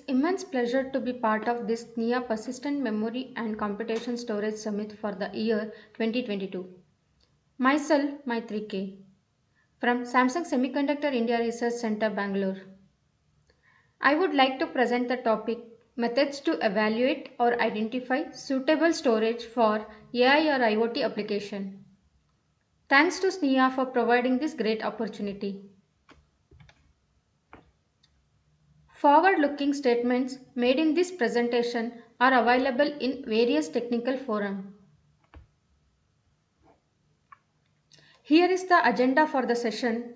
immense pleasure to be part of this SNIA Persistent Memory and Computation Storage Summit for the year 2022. Myself, Mythri from Samsung Semiconductor India Research Center, Bangalore. I would like to present the topic Methods to Evaluate or Identify Suitable Storage for AI or IoT application. Thanks to SNIA for providing this great opportunity. Forward-looking statements made in this presentation are available in various technical forums. Here is the agenda for the session,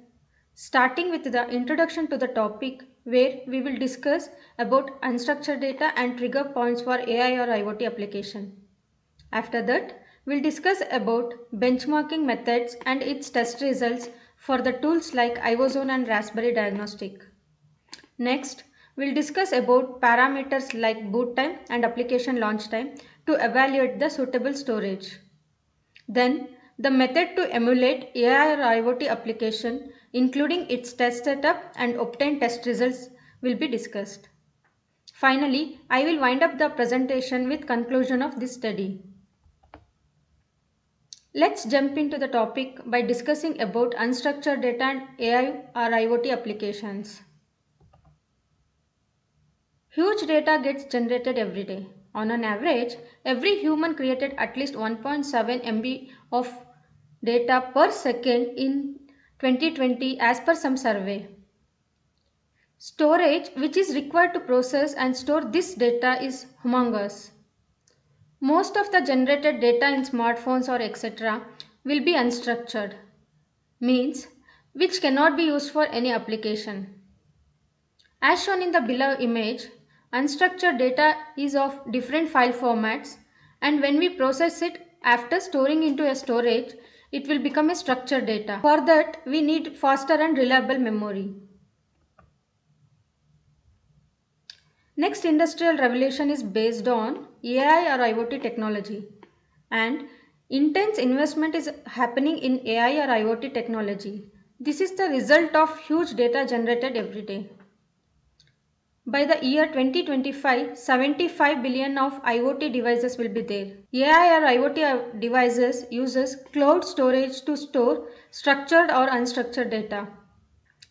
starting with the introduction to the topic where we will discuss about unstructured data and trigger points for AI or IoT application. After that, we'll discuss about benchmarking methods and its test results for the tools like IOZone and Raspberry Diagnostic. Next, we'll discuss about parameters like boot time and application launch time to evaluate the suitable storage. Then, the method to emulate AI or IoT application, including its test setup and obtain test results, will be discussed. Finally, I will wind up the presentation with conclusion of this study. Let's jump into the topic by discussing about unstructured data and AI or IoT applications. Huge data gets generated every day. On an average, every human created at least 1.7 MB of data per second in 2020 as per some survey. Storage which is required to process and store this data is humongous. Most of the generated data in smartphones or etc. will be unstructured, means which cannot be used for any application. As shown in the below image, unstructured data is of different file formats, and when we process it after storing into a storage, it will become a structured data. For that, we need faster and reliable memory. Next industrial revolution is based on AI or IoT technology, and intense investment is happening in AI or IoT technology. This is the result of huge data generated every day. By the year 2025, 75 billion of IoT devices will be there. AI or IoT devices uses cloud storage to store structured or unstructured data.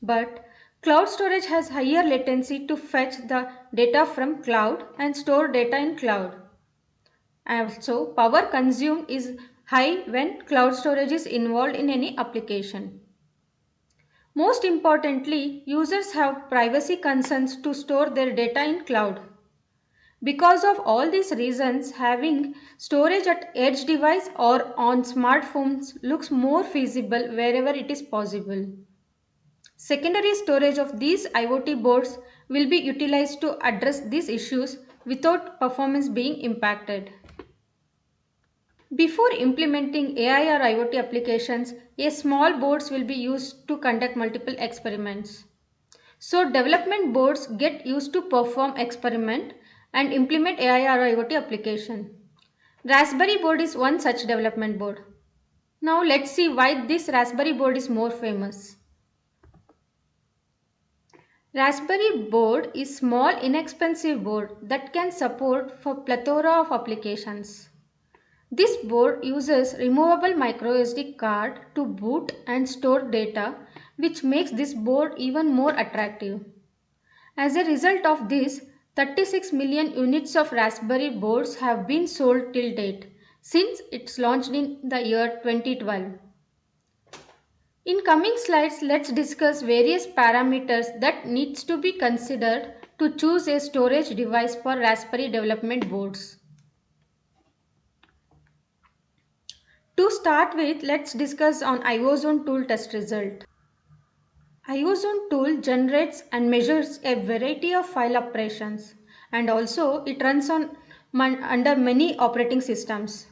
But cloud storage has higher latency to fetch the data from cloud and store data in cloud. Also, power consumed is high when cloud storage is involved in any application. Most importantly, users have privacy concerns to store their data in cloud. Because of all these reasons, having storage at edge device or on smartphones looks more feasible wherever it is possible. Secondary storage of these IoT boards will be utilized to address these issues without performance being impacted. Before implementing AI or IoT applications, a small boards will be used to conduct multiple experiments. So development boards get used to perform experiment and implement AI or IoT application. Raspberry board is one such development board. Now let's see why this Raspberry board is more famous. Raspberry board is small inexpensive board that can support for plethora of applications. This board uses removable MicroSD card to boot and store data, which makes this board even more attractive. As a result of this, 36 million units of Raspberry boards have been sold till date since it's launched in the year 2012. In coming slides, let's discuss various parameters that needs to be considered to choose a storage device for Raspberry development boards. To start with, let's discuss on IOZone Tool test result. IOZone Tool generates and measures a variety of file operations, and also it runs under many operating systems.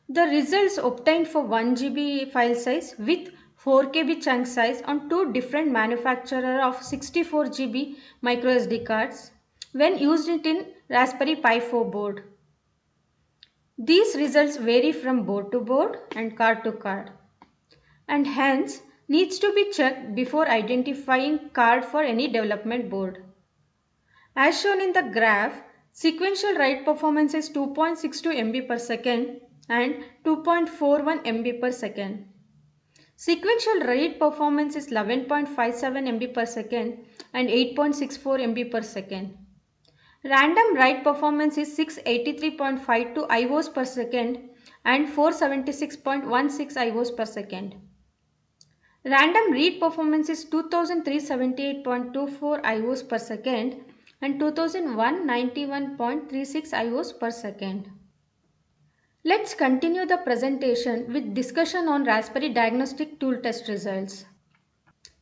The results obtained for 1 GB file size with 4 KB chunk size on two different manufacturers of 64 GB MicroSD cards when used in Raspberry Pi 4 board. These results vary from board to board and card to card, and hence needs to be checked before identifying card for any development board. As shown in the graph, sequential write performance is 2.62 MB per second and 2.41 MB per second. Sequential read performance is 11.57 MB per second and 8.64 MB per second. Random write performance is 683.52 IOs per second and 476.16 IOs per second. Random read performance is 2378.24 IOs per second and 2191.36 IOs per second. Let's continue the presentation with discussion on Raspberry Diagnostic Tool test results.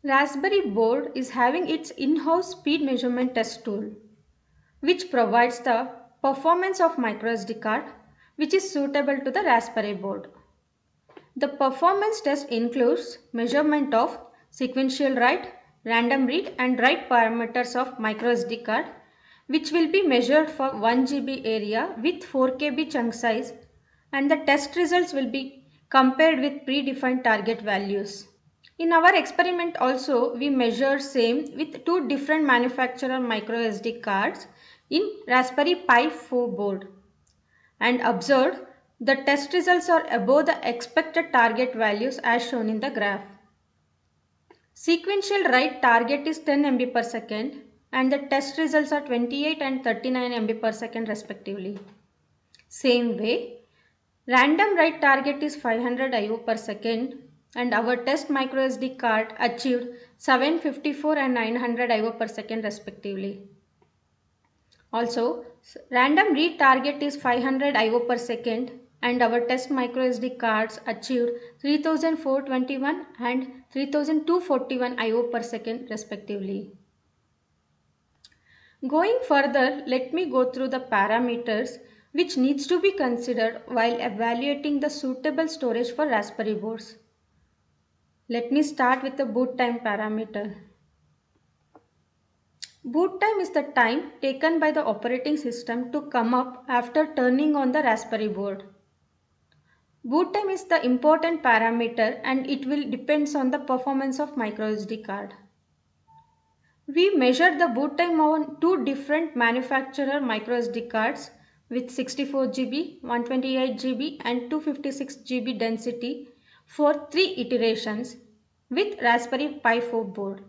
Raspberry board is having its in-house speed measurement test tool, which provides the performance of MicroSD card, which is suitable to the Raspberry board. The performance test includes measurement of sequential write, random read and write parameters of MicroSD card, which will be measured for 1 GB area with 4 KB chunk size, and the test results will be compared with predefined target values. In our experiment also, we measure same with two different manufacturer MicroSD cards in Raspberry Pi 4 board and observed the test results are above the expected target values as shown in the graph. Sequential write target is 10 MB per second and the test results are 28 and 39 MB per second respectively. Same way, random write target is 500 IO per second and our test MicroSD card achieved 754 and 900 IO per second respectively. Also, random read target is 500 IO per second and our test MicroSD cards achieved 3421 and 3241 IO per second respectively. Going further, let me go through the parameters which needs to be considered while evaluating the suitable storage for Raspberry boards. Let me start with the boot time parameter. Boot time is the time taken by the operating system to come up after turning on the Raspberry board. Boot time is the important parameter and it will depends on the performance of MicroSD card. We measured the boot time on two different manufacturer MicroSD cards with 64 GB, 128 GB and 256 GB density for 3 iterations with Raspberry Pi 4 board.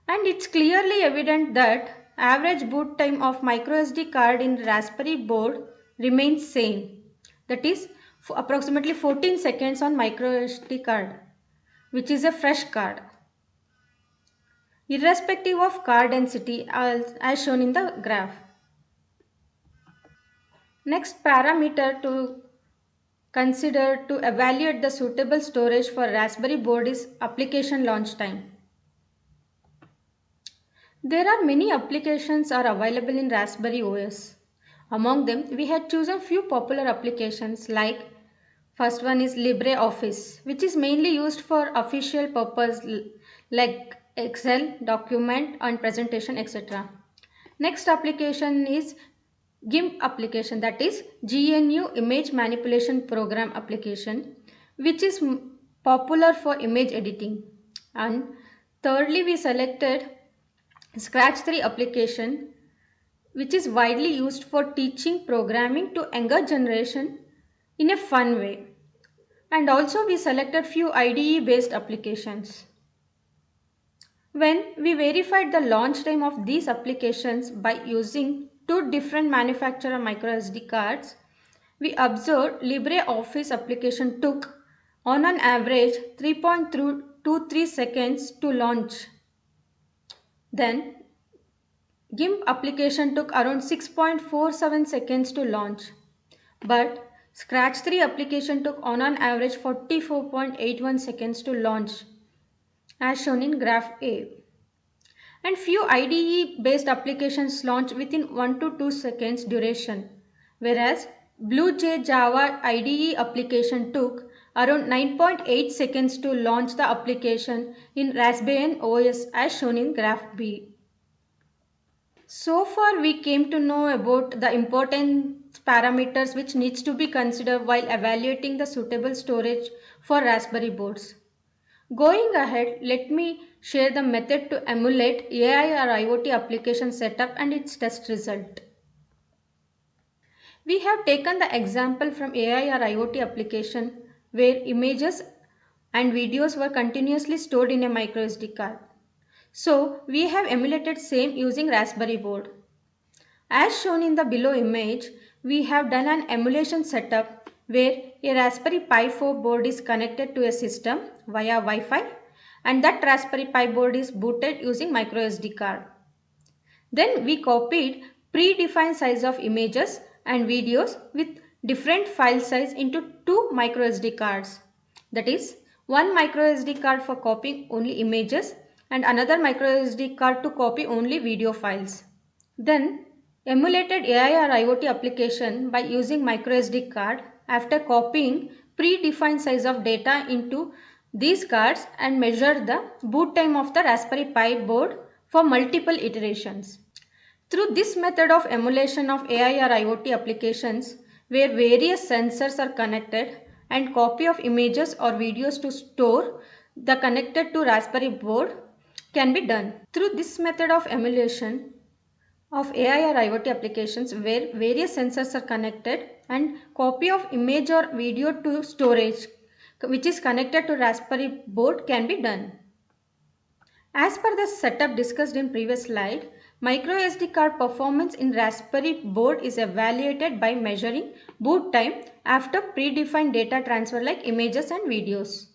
And it's clearly evident that average boot time of MicroSD card in Raspberry board remains same. That is approximately 14 seconds on MicroSD card, which is a fresh card, irrespective of card density as shown in the graph. Next parameter to consider to evaluate the suitable storage for Raspberry board is application launch time. There are many applications are available in Raspberry OS. Among them, we had chosen few popular applications like first one is LibreOffice, which is mainly used for official purpose like Excel, document and presentation, etc. Next application is GIMP application, that is GNU Image Manipulation Program application, which is popular for image editing. And thirdly, we selected Scratch 3 application, which is widely used for teaching programming to younger generation in a fun way. And also we selected few IDE based applications. When we verified the launch time of these applications by using two different manufacturer microSD cards, we observed LibreOffice application took on an average 3.23 seconds to launch. Then GIMP application took around 6.47 seconds to launch, but Scratch 3 application took on an average 44.81 seconds to launch, as shown in graph A. And few IDE based applications launch within 1 to 2 seconds duration, whereas BlueJ Java IDE application took around 9.8 seconds to launch the application in Raspbian OS, as shown in graph B. So far we came to know about the important parameters which needs to be considered while evaluating the suitable storage for Raspberry boards. Going ahead, let me share the method to emulate AI or IoT application setup and its test result. We have taken the example from AI or IoT application where images and videos were continuously stored in a microSD card. So we have emulated same using Raspberry board. As shown in the below image, we have done an emulation setup where a Raspberry Pi 4 board is connected to a system via Wi-Fi and that Raspberry Pi board is booted using microSD card. Then we copied predefined size of images and videos with different file size into two microSD cards. That is, one microSD card for copying only images and another microSD card to copy only video files. Then emulated AI or IoT application by using microSD card after copying predefined size of data into these cards and measured the boot time of the Raspberry Pi board for multiple iterations. Through this method of emulation of AI or IoT applications where various sensors are connected and copy of images or videos to store the connected to Raspberry board can be done. Through this method of emulation of AI or IoT applications where various sensors are connected and copy of image or video to storage which is connected to Raspberry board can be done. As per the setup discussed in previous slide, microSD card performance in Raspberry board is evaluated by measuring boot time after predefined data transfer like images and videos.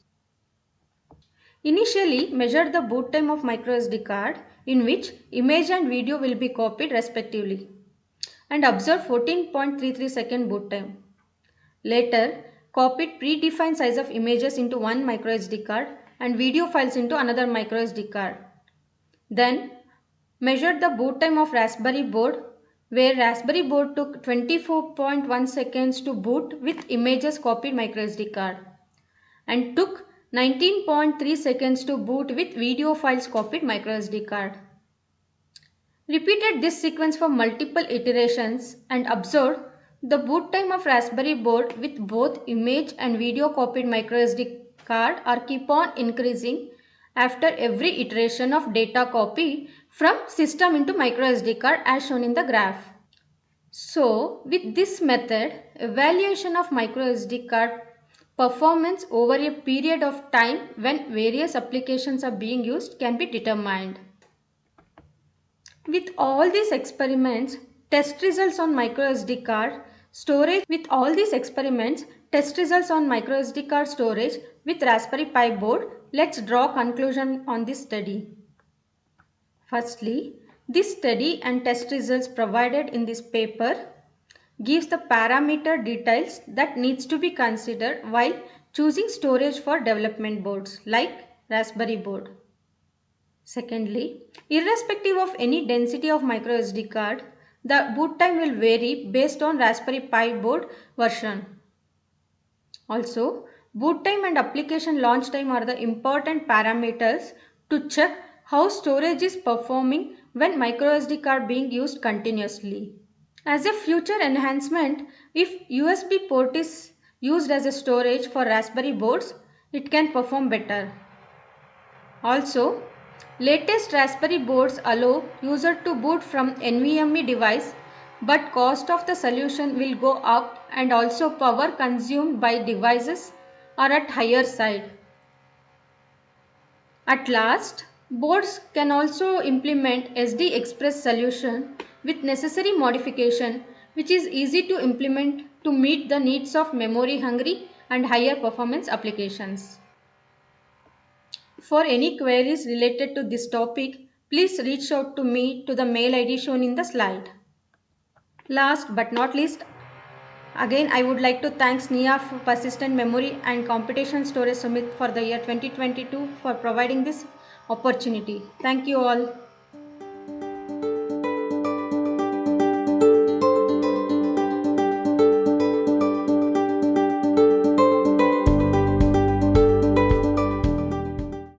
Initially, measure the boot time of microSD card in which image and video will be copied respectively and observe 14.33 second boot time. Later, copied predefined size of images into one microSD card and video files into another microSD card. Then, measured the boot time of Raspberry board where Raspberry board took 24.1 seconds to boot with images copied microSD card and took 19.3 seconds to boot with video files copied microSD card. Repeated this sequence for multiple iterations and observed the boot time of Raspberry board with both image and video copied microSD card are keep on increasing after every iteration of data copy from system into microSD card as shown in the graph. So, with this method, evaluation of microSD card performance over a period of time when various applications are being used can be determined. With all these experiments, test results on microSD card storage with Raspberry Pi board, let's draw conclusion on this study. Firstly, this study and test results provided in this paper gives the parameter details that needs to be considered while choosing storage for development boards like Raspberry board. Secondly, irrespective of any density of microSD card, the boot time will vary based on Raspberry Pi board version. Also, boot time and application launch time are the important parameters to check how storage is performing when microSD card being used continuously. As a future enhancement, if USB port is used as a storage for Raspberry boards, it can perform better. Also, latest Raspberry boards allow user to boot from NVMe device, but cost of the solution will go up and also power consumed by devices are at higher side. At last, boards can also implement SD Express solution with necessary modification which is easy to implement to meet the needs of memory hungry and higher performance applications. For any queries related to this topic, please reach out to me to the mail ID shown in the slide. Last but not least, again I would like to thank SNIA for Persistent Memory and Computation Storage Summit for the year 2022 for providing this opportunity. Thank you all.